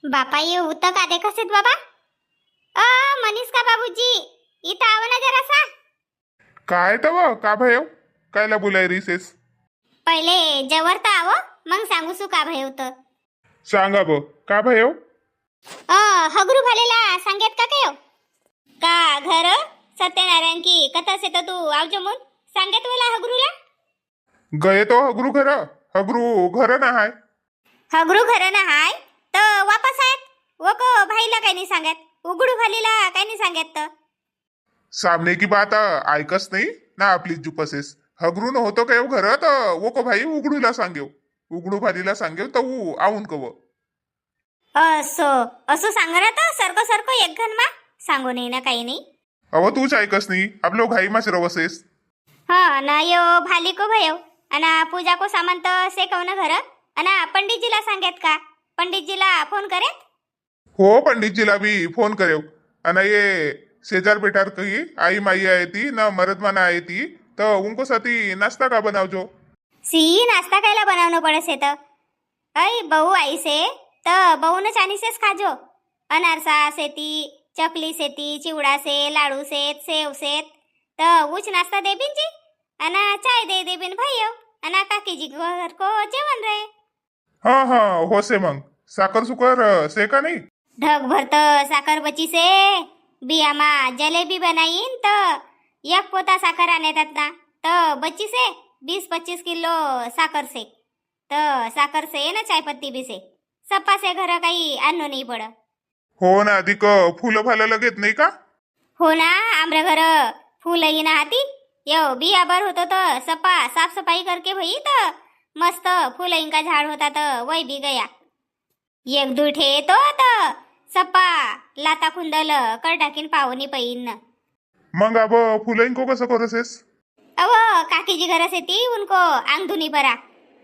बापा ये होतं का देखत बाबा. मनीष का बाबूजी इथं आव ना जरासा. काय तव का भय कायला बोलाय रिसेस पहिले जवर तर आव मग सांगूसू का भय होतं. सांगा ब का भय हगरू भालेला सांगेत का काय का घर सत्यनारायण की कथा से तू आव जमून सांगेत वेला हगरूला. गये तो हगरू घर ना हाय. हगरू घर ना हाय तर वापस आहेत व को भाईला काही नाही सांगत उघडू भालीला काही नाही सांगत तर. सामने की बात ऐकस नाही ना आपली जुपसेस हगरू न होतो काय घर तर वो को भाई उघडूला सांगेव उघडू भालीला सांगेव तर आऊन कव. असो असो सांगणार तर सरको एक घन मा सांगू नाही ना काही नाही. अव तूच ऐकस नाही आपलो घाई माच रवसेस. हा ना यो भाली को भयो अना पूजा को सामान तर से कौन घर अना पंडितजीला सांगेत का पंडितजीला फोन करेत. हो पंडितजीला भी फोन करेव आणि ये शेजार बेटार कही आई माई आहे ती ना मरदमाना आहे ती तर उनको साथी नाश्ता का बनावजो. सी नाश्ता कायला बनावनो पड़े से तो अई बहू आई से तो बहू न चानी से खाजो अनारसा सेती चकली सेती चिवड़ा से लाडू से सेव से तो उच नाश्ता दे बिन जी अना चाय दे बिन भाइयो अना काकी जी घर को जेवण रहे. हाँ हो से मग साखर सुकर से का नाही. ढग भरत साखर बची से बियामा जलेबी बनाईन तो एक पोता साखर आणतात ना तो बची से 20-25 किलो साखर से तो साखर से ना चाय पत्ती भी से सप्पा से घर काही आणू नाही पड. हो ना अधिक फुलं फाला लगेत नाही का. हो ना आमरे घर फूलही ना हाती यो बिया बर होतो तो सप्पा साफ सफाई करके भई तो मस्त फूलही का झाड होता तो वही भी गया एक दुठे तो सप्पा लाता खुंदल कर टाकीन पावनी पैन. मग अब फुलं को कसं करसेस. अव काकी जी घर से ती उनको आंग धुनी परा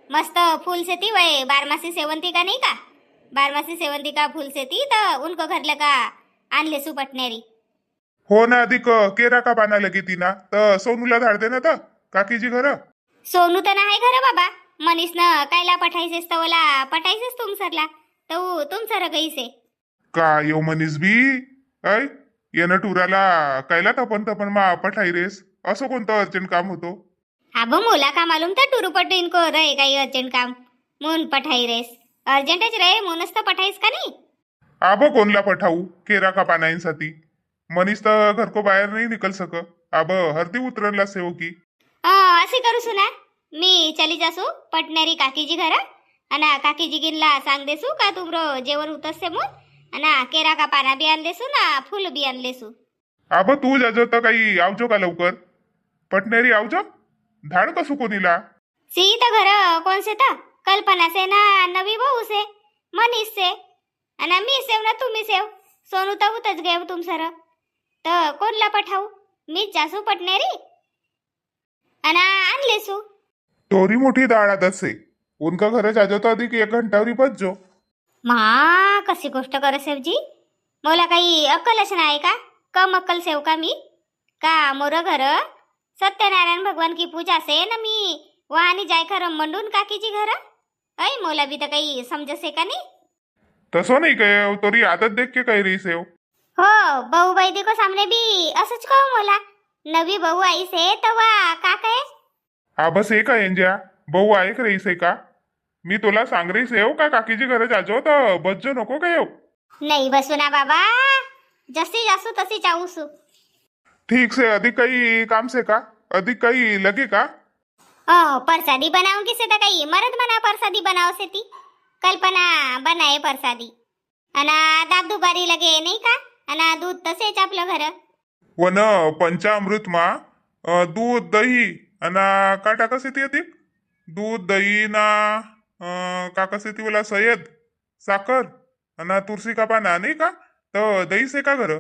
मस्त फूल से ती वही बारमासी सेवंती का नहीं का बारमासी सेवंती का फूल से ती तो उनको घर लगा आणले सुपटनेरी. हो ना अधिक केरा का पाना लगी ती ना तर सोनूला धाडते ना तर काकीजी घर. सोनू तर नाही घर बाबा मनीष न कायला पठायसेस तवला पठायसेस तुम सरला तो तुम सर गईसे. का यो मनीस बी ऐ येणं टुराला कायला तपन मा पठाई रेस असं कोणतं अर्जंट काम होतो. अब मोला का मालूम था टुरुपट इनको रहे काही अर्जंट काम मून पठाई रेस अर्जंटच रहे मूनच तर पठाईस का नाही. आब कोणला पठाऊ केरा का पानाईंसाठी मनीस तर घर को बाहेर नाही निकल सक आब हरदी उतरला सेव की. असे करू सुना मी चली जासू पटणारी काकीजी घर अना काकीजी गिनला सांग देसू का तुमरो जेवण उतरसे मून अना केरा का पाना बी आणलेसू ना फूल बी आणलेसू. आब तू जाजो तर काही आवजो का लवकर पटनेरी आवजो धाड कसू कोणीला. सी तर घर कोण से था कल्पना से ना नवी बहू से मनीष से अना मी सेव ना तुम्ही सेव सोनू तर उतच गए तुम सर तर कोणला पठाऊ मीच जासू पटनेरी अना आणलेसू. तोरी मोठी दाळात असे उनका घर जाजो तो अधिक 1 घंटावरी बसजो. मा कशी गोष्ट कर सेवजी मला काही अक्कलच नाही का कम अक्कल सेव का मी का मोर घर सत्यनारायण भगवान की पूजा से न मी वाहनी जाय खर मंडून काकीची घर ऐ मोला भी तर काही समजसे का नाही. तसो नाही काय तोरी आदत देख के काही रही सेव. हो बहू बैदी को सामने भी असंच कहू मला नवी बहू आई से तवा का काय. बस हे का एंजा बहु ऐक रही से का मी तुला सांग रही सेव का काकीजी घर जाजो तर बसजो नको काय. नाही बसू ना बाबा जशी जासू तशी जाऊसू. ठीक से अधिक काही काम से का अधिक काही लगे का. परसादी बनाऊ किसे तर काही मरद बना परसादी बनाव से ती कल्पना बनाए परसादी अना दाब दुबारी लगे नाही का अना दूध तसेच आपलं घर. वन पंचामृत मा दूध दही अना का टाकस येते अधिक दूध दही ना का कस येते बोला सय्यद साखर अना तुळसी का पाना नाही का तर दही से का घर.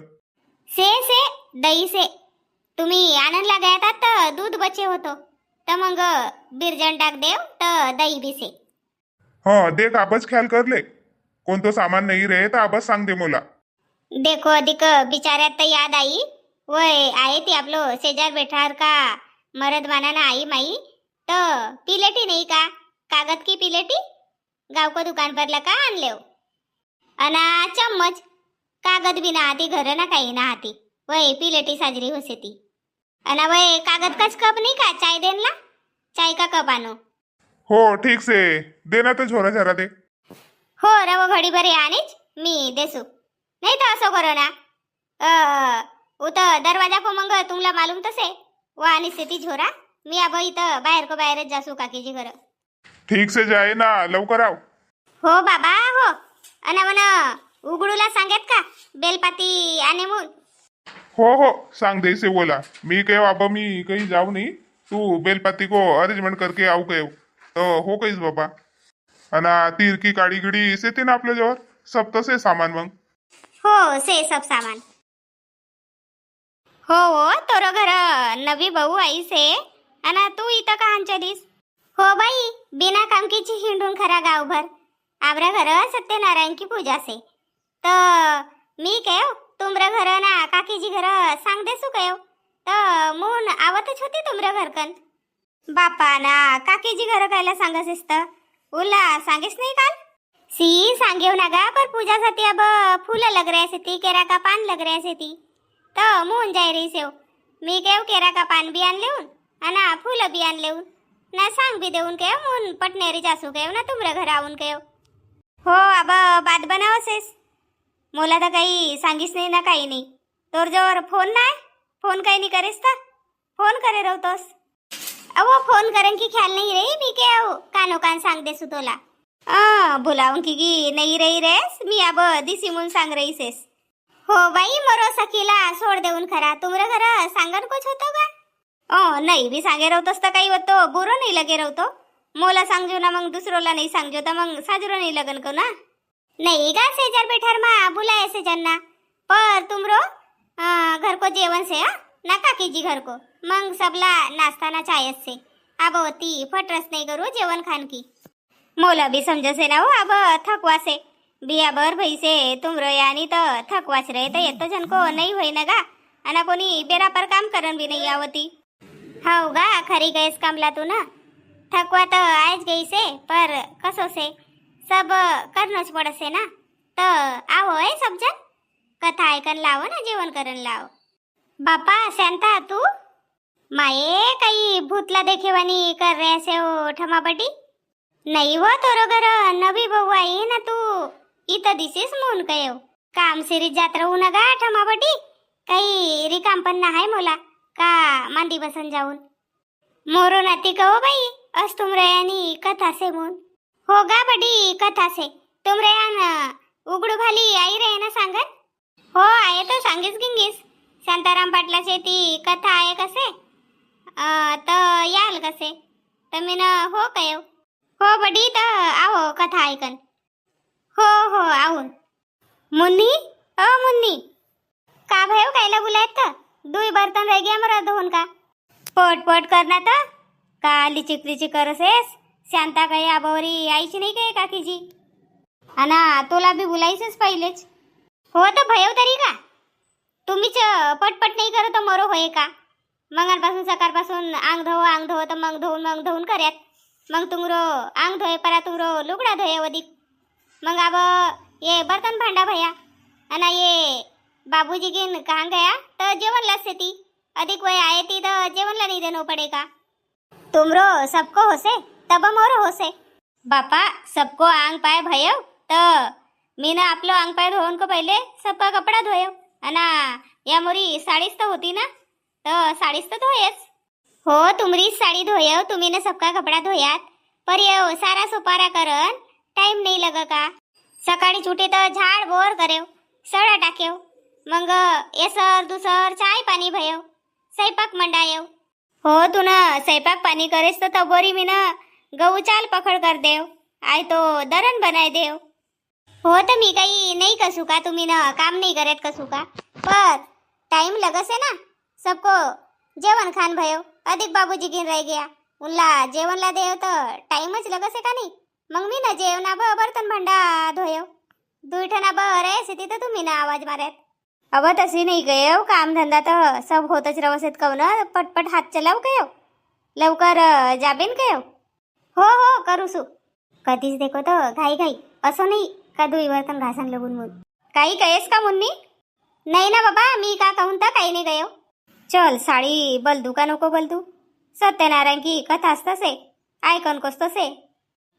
से दही से तुम्ही आनंदला गयातात तर दूध बचे होतो तर मग बिरजण टाक देव तर दही बी से. देख आबच ख्याल कर ले कोणतं सामान नाही रे तर आबच सांग दे मला. देखो अधिक बिचाऱ्यात तर याद आई वय आहे ती आपलो शेजार बेठार का मरद माना ना आई माई तर पिलेटी नाही का कागद की पिलेटी गाव को दुकान पर लगा आन ले अना चम्मच कागद बी ना हाती घर ना काही ना हाती वय पिलेटी साजरी होसे ती अना वय कागद काच कप नाही का चाय देन ला चाय का कप आणो हो ठीक से देना तो झोरा झरा दे हो रव घडी बरे आणीच मी देसू नाही तर असं करो ना उत दरवाजा को मंग तुमला मालूम तसे वो आणि ती झोरा मी अब इथं बाहेर को बाहेरच जासू काकीची घर ठीक से जाए ना लवकर आव हो बाबा हो अना मन उघडूला सांगत का बेलपाती आणि मून हो सांग दे से बोला मी कहो अब मी कहीं जाऊ नहीं तू बेलपाती को अरेंजमेंट करके आऊ कहो तो हो कहीच बाबा अना तीर की काड़ी गिड़ी से ती ना आपल्या जवळ सब तसे सामान मग हो से सब सामान हो तोर घर नवी बहू आई से अना तू इथं का अंचलीस हो बाई बिना कामकीची हिंडून खरा गावभर आमरा घर सत्यनारायण की पूजा से तर मी कहो तुमरा घर ना काकीजी घर सांग देसू कहो तर मून आवतच होती तुमरा घरकन बापा ना काकीजी घर कायला सांगस तर उला सांगेस नाही काल सी सांगेव ना गा पर पूजा साठी अब फूल लग रहे से ती केरा का पान लग रहे से ती तो मून जाय रही सेव मी केव केरा का पान बी आण लेऊन अना फूल बी आण लेऊन ना सांग बी देऊन केव मून पटनेरी जासू केव ना तुमरा घर आऊन केव हो अब बात बनावसेस मोला तर काही सांगीस नाही ना काही नाही तोर जवळ फोन नाही फोन काही नाही करेस तर फोन करे रहोतोस अवो फोन करन की ख्याल नहीं रही मी के कानो कान सांग देसू तोला बुलाऊन की नहीं रही रेस मी अब दिसी मुन सांग रही सेस हो बाई मरो सखीला सोड देऊन खरा तुमरे घर सांगन कुछ होतो का नाही भी सांगे रहोतोस तर काही होतो बुरो नाही लगे रहोतो मोला सांगजो ना मग दुसरोला नहीं सांगजो तर मग साजरो नहीं लगन को ना नहीं गा सेजर बेठर मा बुलाए से जन्ना पर तुमरो घर को जेवन से ना काकीजी घर को मग सबला नाश्ता ना चायस से अब होती फटरस नहीं करू जेवण खान की मोला भी समझसे ना हो अब थकवा से बिया बर भई से तुमरो यानी तो थकवाच रहे तो ये तो जन को नहीं होई ना गा अना कोनी बेरा पर काम करन भी नहीं आवती हाउ गा खरी गैस कामला तू ना थकवा तो आज गई से पर कसो से सब करनोच पड़से ना तो आओ है सब जन कथा ऐकन लावो ना जेवण करन लाव बापा शांता तू माये काही भूतला देखेवानी कर रहे से हो ठमापटी नहीं वो तोरो घर नवी बहू आई ना तू इथं दिसेस म्हणून कयो काम सिरीज जात राहू ना गा ठमापटी काही रिकाम पण ना हाय मोला का मांदी बसन जाऊन मोरो नाती कहो बाई अस तुमरे यानी कथा से म्हणून हो गा बडी कथा से तुमरे यान उघडू भाली आई रे ना सांगत हो आहे तो सांगीस गिंगीस शांताराम पाटलाचे ती कथा आहे कसे तर याल कसे तर मी ना हो कयो हो बडी तर आओ कथा ऐकन हो आऊन मुन्नी मुन्नी का भयो कायला बुलायत तर दुई बर्तन रह गया मरा धोन का पट करना तर का लिचिक लिचिक करसेस शांता काही आबावरी आईची नाही काय काकीजी अना तुला बी बुलायचंच पहिलेच हो तर भयो तरी का तुम्हीच पटपट नाही करत मरो होय का मंगळपासून सकाळपासून अंग धो तर मग धुवून करत मग तुमरो अंग धोय परा तुमरो लुगडा धोय अधिक मग अब ये बर्तन भांडा भैया अना ये बाबूजी गिन कहाँ गया तो जेवन लसे ती अधिक वय आए ती तो जेवन ला नहीं देनो पड़ेगा तुमरो सबको होसे तब मोरो होसे बापा सबको आंग पाय भयो तो मीना आपलो आंग पाय धोवन को पहले सबका कपड़ा धोयो अना या मोरी साड़ीच तो होती ना तो साड़ीच तो धोयस हो तुमरी साड़ी धोयो तुम्ही ने सबका कपड़ा धोयात पर ये सारा सुपारा करन टाइम नहीं लगा का सकाळी छुटे तो झाड बोर करेव सडा टाक्यो मग एसर दुसर चाय पाणी भयो स्वयंपाक मंडायो हो तू ना स्वयंपाक पाणी करेस तो तबोरी मी ना गहू चाल पकड कर देव आय तो दरण बनाय देव हो तर मी काही नाही कसू का तुम्ही ना काम नहीं करत कसू का पर टाइम लगसे ना सबको जेवण खान भयो अधिक बाबूजी गिन रह गया उनला जेवण ला देव तो टाइमच लगसे का नहीं मग मी ना जेवणा बर्तन भांडा धोयो दुईठना रे सिटी तर तुम्ही ना आवाज मारत अब तशी नाही गयो काम धंदा तर सब होतच रवसेत कवन पटपट हात चलाव कयो लवकर जाबेन कयो हो करूसू कधीच देखो तो घाई घाई असो नाही का दुई बर्तन घासन लगून मून काही कहेस का मुन्नी? नाही ना बाबा, मी का कहून तर काही नाही गयो. चल साडी बलदू का नको बलदू? सत्यनारायण की कथा तसे ऐकन कोस तसे.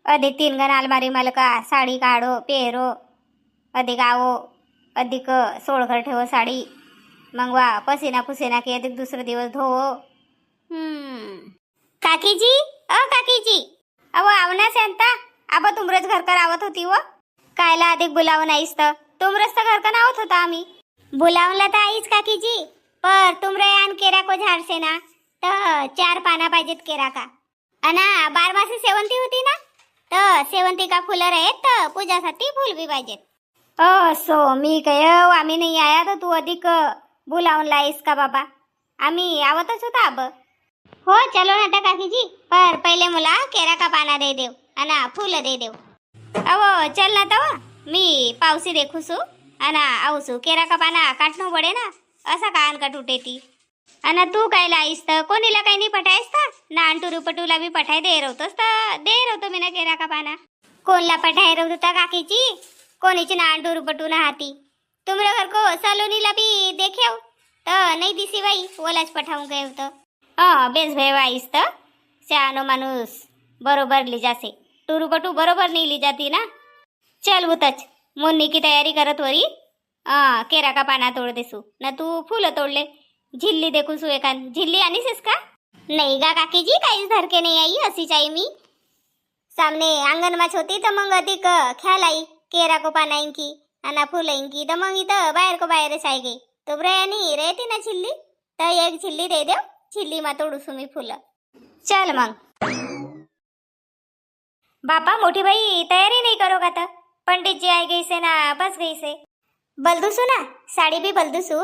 अधिक 3 गण अलमारी मालका साडी काढो पेरो अधिक आवो अधिक सोळघर ठेवो साडी मग वा पसीना पुसीना की अधिक दुसरे दिवस धोवो. काकीजी काकीजी अव आवना शांता आबा तुमरच घर कर आवत होती व कायला अधिक बुलावून आईस तर तुमरच तर घर का आवत होता आम्ही. बुलावला तर आईच काकीजी पर तुमरे आन केरा को झाडसे ना तर 4 पाना पाहिजेत केरा का. अना 12 सेवंती होती ना तर सेवंती का फुलं आहेत तर पूजासाठी फुल बी पाहिजेत. सो मी काय आम्ही नाही आया तर तू अधिक बुलावून लाईस का बाबा. आम्ही आवतच होता अब. हो चलो ना काकीजी पर पहिले मला केरा का पाना दे देव अना फूल दे देव. अहो चल ना तवा मी पावसी देखूसू अना आवसू केरा का पाना काटणं पडे ना असा का अनकट उठे ती. अना तू काय लाईस तर कोणीला काही नाही पठायस तर ना अंटू पटूला बी पठाय दे रवतोस तर दे रवतो मी ना केरा का पाना. कोणला पठाय रवतो ता काकीची कोणीची ना अंटू पटू ना हाती. तुमरे घर को सलोनीला बी देखेव तर नाही दिसी बाई ओलाच पठावून गए होतं. बेस भाई वाईस तर शहाणो माणूस बरोबर ली जासे टुरूपटू बरोबर नाही ली जाती ना. चल उतच मुन्नी की तयारी करत वरी केरा का पाना तोड़ देसू ना तू फुलं तोडले झिल्ली देखूसू एकान झिल्ली आणीस का. नाही गा काकीजी काहीच धरके नाही आई अशीच आई मी सामने अंगण माच होती तर मग अधिक ख्याल आई केरा को पाना इंकी अना फुल इंकी तर मग इथं बाहेर को बाहेरच आहे गे तो ब्रयानी रहती ना झिल्ली तर एक झिल्ली दे देव झिल्ली मा तोडूसू मी फुलं. चल मग बापा मोठी बाई तयारी नहीं करो का तर पंडित जी आई गई से ना बस गई से. बलदूसू ना साड़ी भी बलदूसू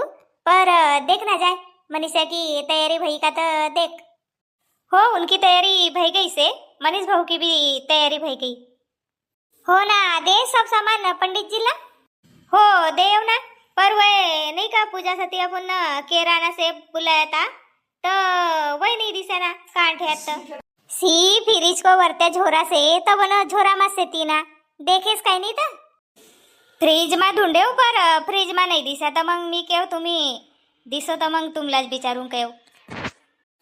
पर देख ना जाए मनीषा की तैयारी भई का तो देख. हो उनकी तैयारी भई गई से मनीष भाऊ की भी तैयारी भई गई. हो ना दे सब सामान पंडित जी ला. हो देव ना पर वह नहीं का पूजासाठी आपण केराना से बुलाया था तो वही नहीं दिसे ना कांठ्यात. सी फिरीज को वरत्या झोरा से तब न झोरा मा सेती ना देखेस काही नाही तर फ्रीज मा ढूंढेव पर फ्रीज मा नाही दिसा तर मग मी केव तुम्ही दिसो तर मग तुमलाच विचारून केव.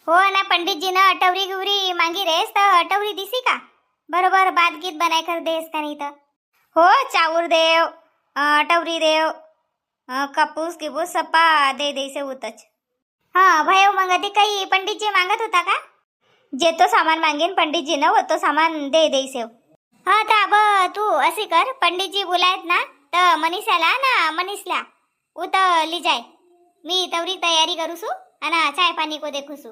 हो ना पंडित जी ना अटवरी गुवरी मांगी रेस तर अटवरी दिसी का बरोबर बात गीत बनाय कर देस का नाही तर. हो चाऊर देव अटवरी देव कापूस किपूस सप्पा दे दे से उतच. हाँ भयो मग अधिक काही पंडित जी मागत होता का. जे तो सामान मांगेन पंडित जी न वो तो सामान दे दे से. हाँ तर अब तू अशी कर पंडित जी बुलायत ना तर मनीषाला ना मनीषला उत ली जाय मी तवरी तयारी करूसू अना चाय पाणी को देखूसू.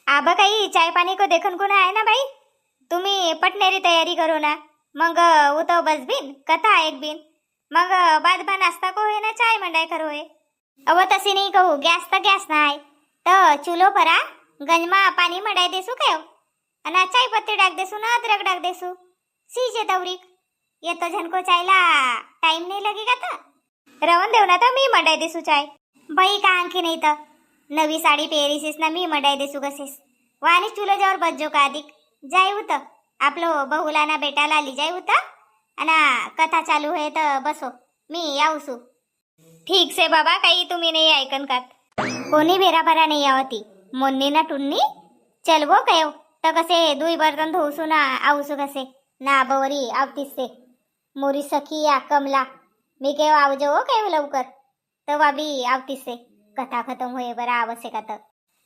आबा काही चाय पाणी को देखन कोण आहे ना बाई तुम्ही पटनेरी तयारी करो ना मग उत बस बिन कथा एक बिन मग बाद बा नाश्ता को है ना चाय मंडाय कर होय. अब तशी नाही कहू गॅस तर गॅस ना आहे तर चूलो परा गंजमा पाणी मंडाय देसू काय अना चाय पत्ती डाक देसू ना अदरक डाक देसू सीजे तवरीक ये तो झनको चायला टाइम नहीं लगेगा तर रवन देव ना तर मी मंडाय देसू चाय. बाई का आणखी नाही तर नवी साडी पेरीसीस ना मी मंडाय देसू कसेस वाणी चुलो जावर बज्जो का अधिक जाय होत आपलो बहुला ना बेटाला ली जाय होता अना कथा चालू है तर बसो मी यावसू. ठीक से बाबा काही तुम्ही नाही ऐकन का कोणी भेरा भरा नाही आवती मोन्नी ना टुन्नी चल वो कयो तर कसे दुई बर्तन धोसू ना आवसू कसे ना बवरी आवतीस से मोरी सखी या कमला मी केव आवजो हो केव लवकर तवा बी आवतीस से कथा खतम होए बरा आवश्यक तर.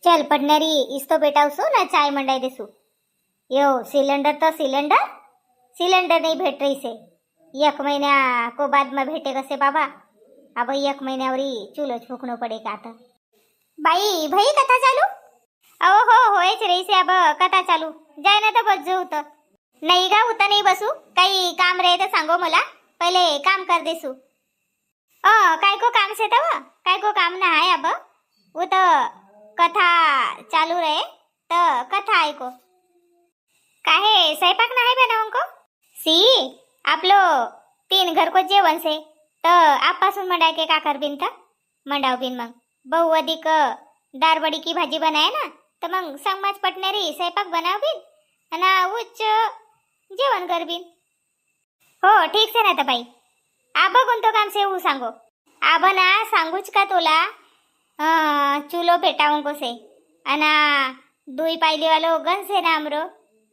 चल पडणारी इस्तो बेटावसू ना चाय मंडाई देसू. यो सिलेंडर तो सिलेंडर नहीं भेट रही से 1 महीना को बाद में भेटे कसे बाबा. अब 1 महिन्यावरी चूलो फूकणं पडे का आता. बाई भाई कथा चालू. अहो हो होयच रही से अब कथा चालू जाय ना तर बस होत नाही गा होता नाही बसू काही काम रहे तर सांगो मला पहिले काम कर देसू. काय को काम से तव काय को काम ना है अब वो तो कथा चालू रहे तर कथा ऐको काहे स्वयंपाक ना है बनावं को सी आपलो 3 घर को जेवण से तर आपासून मंडाय के का कर बिन था मंडाव बिन मग बहु अधिक दारबडी की भाजी बनाय ना तर मग समाज पटणारी स्वयंपाक बनाव बिन आणि उच्च जेवण कर बिन. हो ठीक से ना तर बाई आबा कोणतं काम से ऊ सांगो. आबा ना सांगूच का तुला चूलो पेटाऊं को से अना दुई पाइली वालो गन से ना हमरो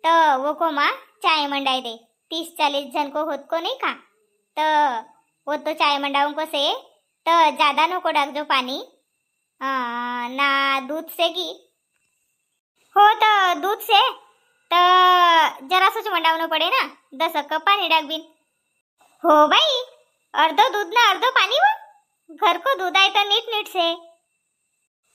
तो वो को माँ चाय मंडाई दे 30-40 जन को होत को नहीं का तो वो तो चाय मंडाऊं को से तो ज्यादा नको डाक जो पानी ना दूध से की हो तो दूध से तो जरा सोच मंडावनो पड़े ना 10 कप पानी डाक बिन हो भाई अर्धो दूध ना अर्धो पानी वो घर को दूध आहे तर नीट नीट से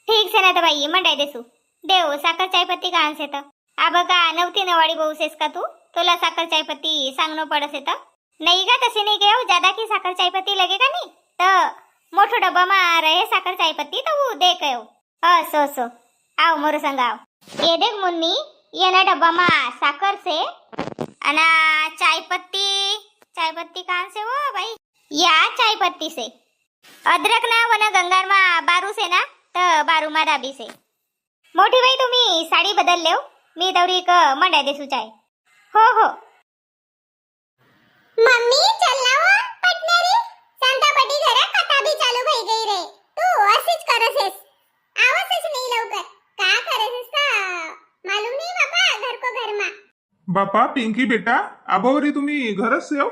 ठीक से ना तर बाई मंडाई देसू देव साखर चाय पत्ती का आणसे तर आबा का नवती नवाडी बहुसेस का तू तुला साखर चाय पत्ती सांगनो पडसे तर नहीं का तसे नहीं गयो ज्यादा की साखर चाय पत्ती लगेगा नहीं तो मोठो डब्बा में आ रहे साखर चाय पत्ती तो वो दे कयो सो आओ मोर संग आओ ये देख मुन्नी ये ना डब्बा में साखर से अना चाय पत्ती कहाँ से हो भाई या चाय पत्ती से अदरक ना वना गंगार में बारू से ना तो बारू मा दाबी से मोठी बाई तुम्ही साडी बदल लेव मी दौरी क मंडा देसू चाय हो मम्मी चल ना वो पटनेरी सांता पटी घरा कथा भी चालू भई गई रे तू अशीच करसेस आवसच नाही लवकर का करसेस का मालूम नहीं बापा घर को घर मा बापा पिंकी बेटा आबावरी तुम्ही घरच से हो.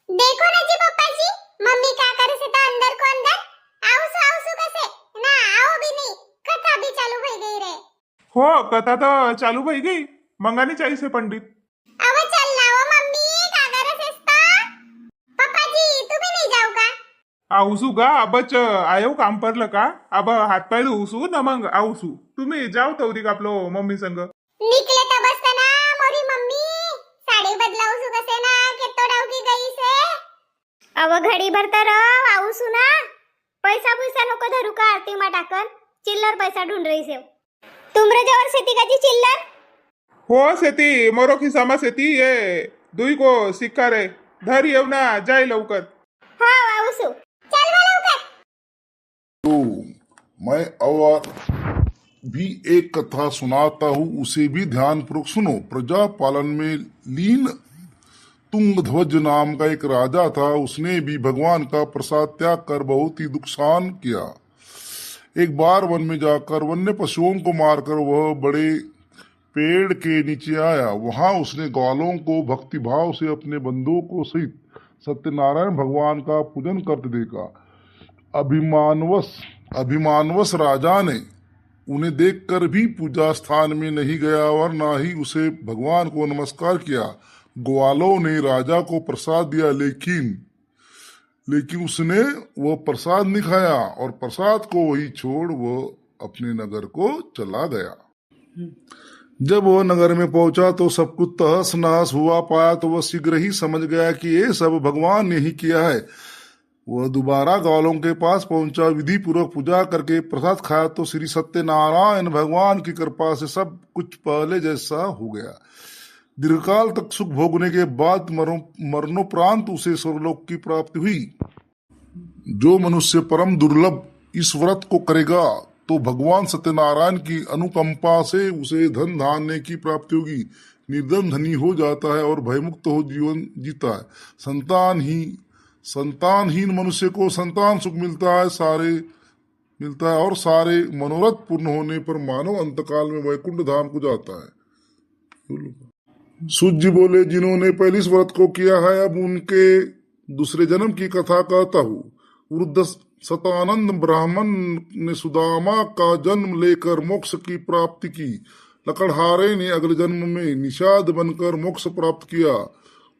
देखो ना जी पप्पा जी मम्मी क्या करे से तो अंदर को अंदर आउसु कसे ना आओ भी नहीं कथा भी चालू भई गई रे हो कथा तो चालू भई गई मंगानी चाहिए से पंडित अब चल ना वो मम्मी का करे से पप्पा जी तुम्ही नहीं जाऊ का आऊसू का अबच आयो काम परलं का अब हात पाय धुवसू ना मग आऊसू तुम्ही जाऊ तवरी आपलो मम्मी संग निकले तो बस ना मोरी मम्मी साड़ी बदलाऊसू कसे ना के तो डाउकी गई से अब घडी भर तर आऊसू ना पैसा नको धरू का आरती मा टाकन चिल्लर पैसा ढूंढ रही से तुमरे जवर शेती का जी चिल्लर हो सेती मोरो खिसामा सेती ये दुई को सिक्का रे धर येऊ ना जाय लवकर हाँ आऊसू चल वो लवकर तो मैं और भी एक कथा सुनाता हूँ उसे भी ध्यानपूर्वक सुनो. प्रजापालन में लीन तुंगध्वज नाम का एक राजा था. उसने भी भगवान का प्रसाद त्याग कर बहुत ही नुकसान किया. एक बार वन में जाकर वन्य पशुओं को मारकर वह बड़े पेड़ के नीचे आया. वहां उसने ग्वालों को भक्तिभाव से अपने बंधुओं को सहित सत्यनारायण भगवान का पूजन करते देखा. अभिमानवश राजा ने उन्हें देखकर भी पूजा स्थान में नहीं गया और ना ही उसे भगवान को नमस्कार किया. ग्वालों ने राजा को प्रसाद दिया लेकिन उसने वह प्रसाद नहीं खाया और प्रसाद को वही छोड़ वह अपने नगर को चला गया. जब वह नगर में पहुंचा तो सब कुछ तहस नहस हुआ पाया तो वह शीघ्र ही समझ गया कि ये सब भगवान ने ही किया है. वह दोबारा ग्वालों के पास पहुंचा. विधि पूर्वक पूजा करके प्रसाद खाया तो श्री सत्यनारायण भगवान की कृपा से सब कुछ पहले जैसा हो गया. दीर्घकाल तक सुख भोगने के बाद मरणोपरांत उसे स्वर्गलोक की प्राप्ति हुई. जो मनुष्य परम दुर्लभ इस व्रत को करेगा तो भगवान सत्यनारायण की अनुकंपा से उसे धन धान्य की प्राप्ति होगी. निर्धन धनी हो जाता है और भयमुक्त हो जीवन जीता है. संतानहीन मनुष्य को संतान सुख मिलता है और सारे मनोरथ पूर्ण होने पर मानव अंतकाल में वैकुंठ धाम को जाता है. सूत जी बोले, जिन्होंने पहले इस व्रत को किया है अब उनके दूसरे जन्म की कथा कहता हूँ. वृद्ध सतानंद ब्राह्मण ने सुदामा का जन्म लेकर मोक्ष की प्राप्ति की. लकड़हारे ने अगले जन्म में निषाद बनकर मोक्ष प्राप्त किया.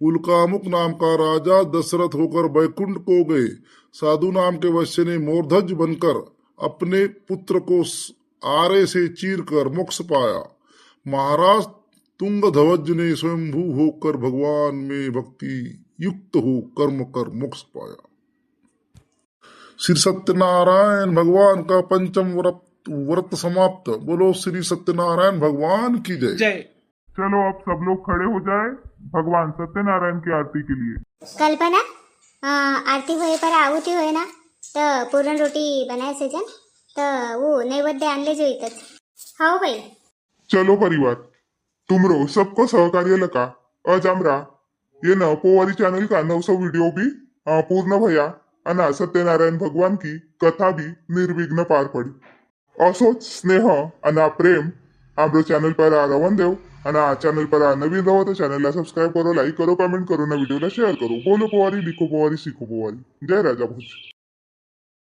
उल्कामुक नाम का राजा दशरथ होकर वैकुंठ को गए. साधु नाम के वैश्य ने मोरध्वज बनकर अपने पुत्र को आरे से चीरकर मोक्ष पाया. महाराज तुंगध्वज ने स्वयंभू होकर भगवान में भक्ति युक्त हो कर्म कर मोक्ष पाया. श्री सत्यनारायण भगवान का पंचम व्रत समाप्त. बोलो श्री सत्यनारायण भगवान की जय. चलो अब सब लोग खड़े हो जाए भगवान सत्यनारायण की आरती के लिए. कल्पना आरती होए पर आहुति होए ना तो पूर्ण रोटी बनाए से जन तो वो नैवेद्य आणले जो इतच. हो भाई चलो परिवार तुमरो सबको सहकार्य लका. आज हमरा ये न पोवारी चॅनल का 900 वीडियो भी પૂર્ણ ભયા અને સત્યનારાયણ ભગવાન કી કથા બી નિર્વિઘ્ન પાર પડી અસો જ સ્નેહ અને આ પ્રેમ આપણો ચેનલ પર આ રવન દેવ અને આ ચેનલ પર આ નવીન રહો તો ચેનલને સબસ્ક્રાઇબ કરો, લાઈક કરો, કમેન્ટ કરો અને વિડીયોને શેર કરો. બોલો પોવારી, લીખો પોવારી, શીખો પોવારી. જય રાજા ભોજ.